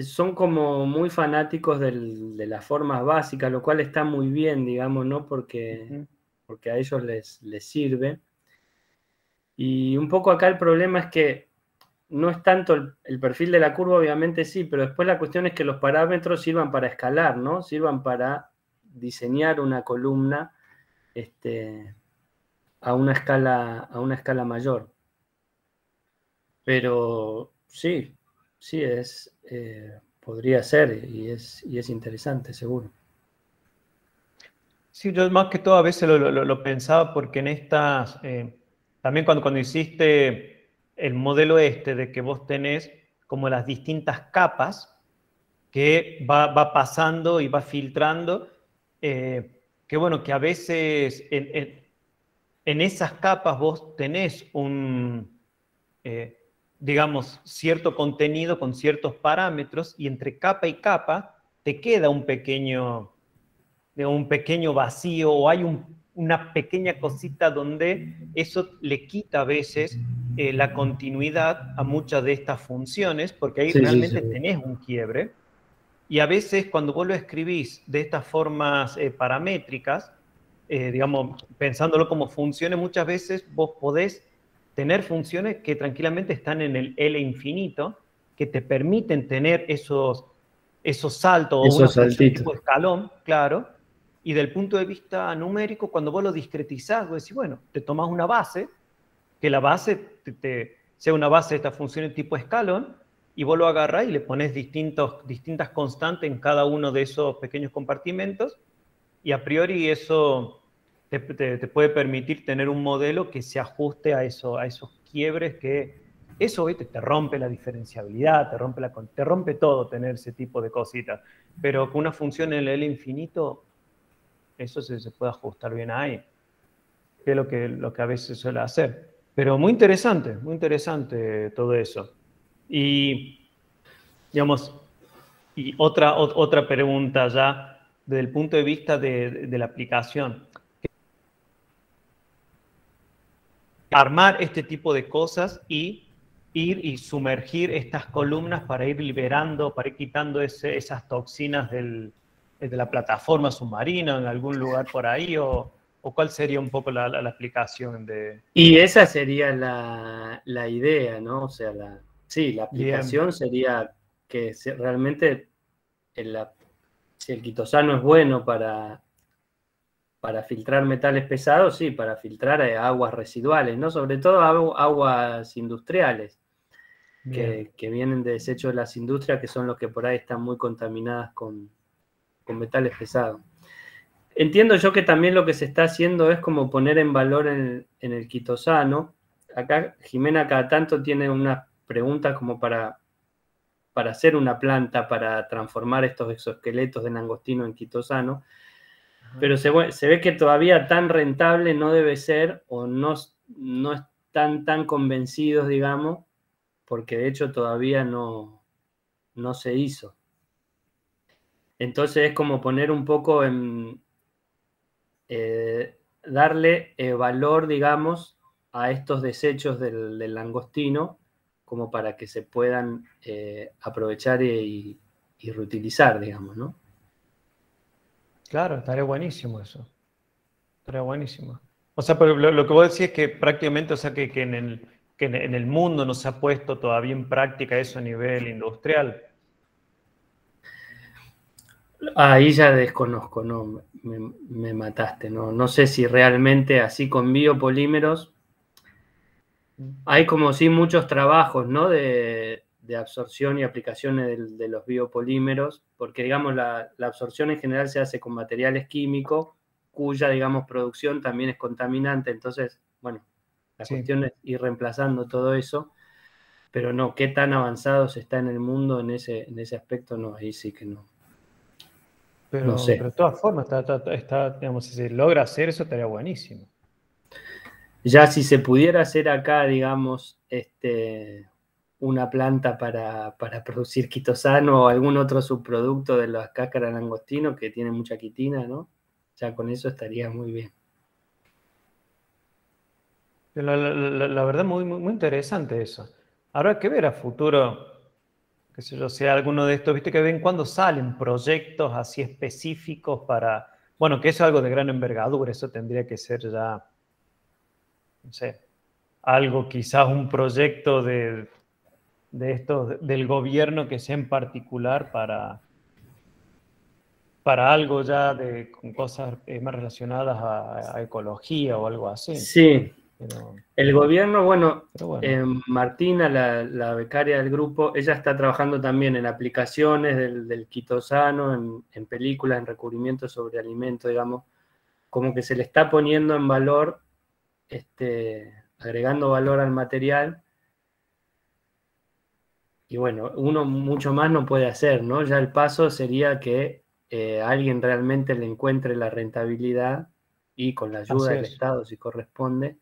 son como muy fanáticos de las formas básicas, lo cual está muy bien, digamos, ¿no? Porque a ellos les sirve. Y un poco acá el problema es que no es tanto el perfil de la curva, obviamente sí, pero después la cuestión es que los parámetros sirvan para escalar, ¿no? Sirvan para diseñar una columna a una escala mayor. Pero sí, podría ser y es interesante, seguro. Sí, yo más que todo a veces lo pensaba porque en estas, también cuando hiciste el modelo de que vos tenés como las distintas capas que va pasando y va filtrando, que bueno, que a veces en esas capas vos tenés digamos, cierto contenido con ciertos parámetros, y entre capa y capa te queda un pequeño vacío, o hay una pequeña cosita donde eso le quita a veces la continuidad a muchas de estas funciones, porque ahí realmente tenés un quiebre. Y a veces cuando vos lo escribís de estas formas paramétricas, digamos, pensándolo como funciones, muchas veces vos podés tener funciones que tranquilamente están en el L infinito, que te permiten tener esos saltos, o una función tipo escalón, claro. Y del punto de vista numérico, cuando vos lo discretizás, vos decís, bueno, te tomás una base, que la base sea una base de estas funciones tipo escalón, y vos lo agarrás y le pones distintas constantes en cada uno de esos pequeños compartimentos, y a priori eso te puede permitir tener un modelo que se ajuste a esos quiebres que eso, ¿viste? Te rompe la diferenciabilidad, te rompe todo tener ese tipo de cositas. Pero con una función en el L infinito, eso se puede ajustar bien ahí, que es lo que a veces suele hacer. Pero muy interesante todo eso. Y, digamos, y otra pregunta ya, desde el punto de vista de la aplicación. Armar este tipo de cosas y ir y sumergir estas columnas para ir liberando, para ir quitando esas toxinas de la plataforma submarina en algún lugar por ahí, o cuál sería un poco la aplicación de... Y esa sería la idea, ¿no? O sea, la aplicación sería que realmente si el quitosano es bueno para filtrar metales pesados, sí, para filtrar aguas residuales, ¿no? Sobre todo aguas industriales, que vienen de desechos de las industrias, que son los que por ahí están muy contaminadas con metales pesados. Entiendo yo que también lo que se está haciendo es como poner en valor en el quitosano. Acá Jimena cada tanto tiene unas preguntas como para hacer una planta para transformar estos exoesqueletos de langostino en quitosano. Pero se ve que todavía tan rentable no debe ser, o no están tan convencidos, digamos, porque de hecho todavía no se hizo. Entonces es como poner un poco en... darle valor, digamos, a estos desechos del langostino, como para que se puedan aprovechar y reutilizar, digamos, ¿no? Claro, estaría buenísimo eso. Estaría buenísimo. O sea, pero lo que vos decís es que prácticamente, o sea, que en el mundo no se ha puesto todavía en práctica eso a nivel industrial. Ahí ya desconozco, no, me mataste, no sé si realmente así con biopolímeros. Hay como sí muchos trabajos, ¿no? de absorción y aplicaciones de los biopolímeros, porque digamos la absorción en general se hace con materiales químicos, cuya, digamos, producción también es contaminante. Entonces, bueno, la cuestión es ir reemplazando todo eso, pero no, qué tan avanzados está en el mundo en ese aspecto, no, ahí sí que no. Pero, No sé. pero de todas formas, digamos, si se logra hacer eso, estaría buenísimo. Ya si se pudiera hacer acá, digamos, una planta para producir quitosano o algún otro subproducto de las cáscaras de langostino que tiene mucha quitina, ¿no? Ya con eso estaría muy bien. La verdad, muy, muy, muy interesante eso. Habrá que ver a futuro, qué sé yo, sea alguno de estos, viste que ven cuando salen proyectos así específicos para, bueno, que eso es algo de gran envergadura, eso tendría que ser ya, no sé, algo, quizás un proyecto de estos, del gobierno que sea en particular para algo ya con cosas más relacionadas a ecología o algo así. Sí, Pero, el gobierno, bueno, bueno. Martina, la becaria del grupo, ella está trabajando también en aplicaciones del quitosano, en películas, en recubrimientos sobre alimentos, digamos, como que se le está poniendo en valor, agregando valor al material. Y bueno, uno mucho más no puede hacer, ¿no? Ya el paso sería que alguien realmente le encuentre la rentabilidad y con la ayuda Así del es. Estado, si corresponde,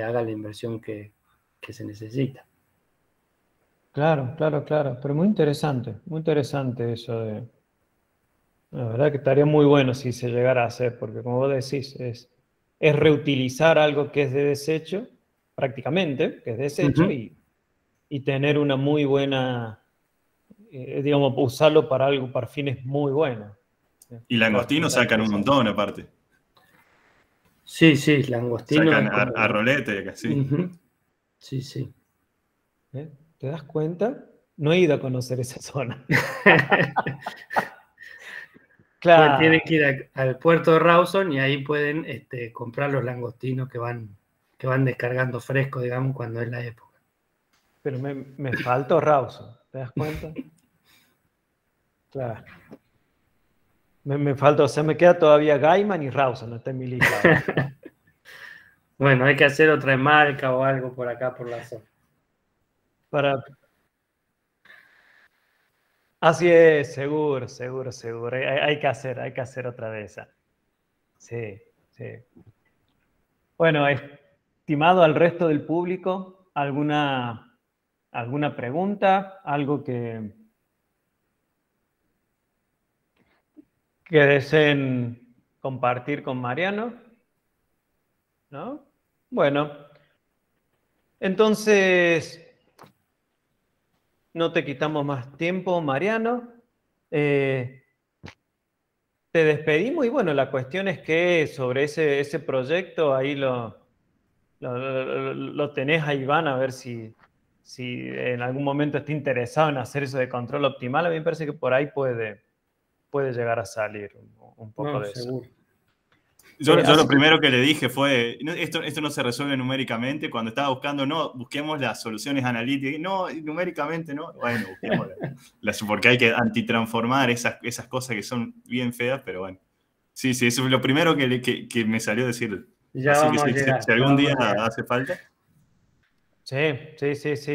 haga la inversión que se necesita. Claro, claro, claro. Pero muy interesante eso de... La verdad que estaría muy bueno si se llegara a hacer, porque como vos decís, es reutilizar algo que es de desecho, prácticamente, que es desecho, y tener una muy buena, digamos, usarlo para algo, para fines muy buenos. Y langostinos sacan un montón aparte. Sí, sí, langostino Sacan es como... a rolete, casi. Sí, sí. ¿Te das cuenta? No he ido a conocer esa zona. Pues tienen Claro. que ir al puerto de Rawson y ahí pueden comprar los langostinos que van descargando fresco, digamos, cuando es la época. Pero me faltó Rawson, ¿te das cuenta? Claro. Me falta, o sea, me queda todavía Gaiman y Rawson, no está en mi lista. Bueno, hay que hacer otra marca o algo por acá, por la zona. Así es, seguro, seguro, seguro. Hay que hacer otra de esa. Sí, sí. Bueno, estimado al resto del público, ¿alguna pregunta? ¿Algo que deseen compartir con Mariano? ¿No? Bueno, entonces no te quitamos más tiempo, Mariano. Te despedimos y bueno, la cuestión es que sobre ese proyecto ahí lo tenés a Iván a ver si en algún momento está interesado en hacer eso de control optimal. A mí me parece que por ahí puede llegar a salir un poco No, de eso. seguro. Yo lo primero que le dije fue, esto no se resuelve numéricamente. Cuando estaba buscando, no, busquemos las soluciones analíticas. No, numéricamente no. Bueno, busquemos porque hay que antitransformar esas cosas que son bien feas, pero bueno. Sí, eso es lo primero que me salió decir. Ya Así que vamos a llegar. si algún día hace falta. Sí,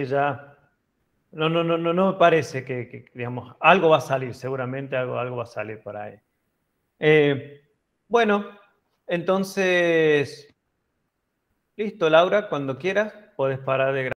ya. No me parece que, digamos, algo va a salir, seguramente algo va a salir por ahí. Bueno, entonces, listo, Laura, cuando quieras, puedes parar de grabar.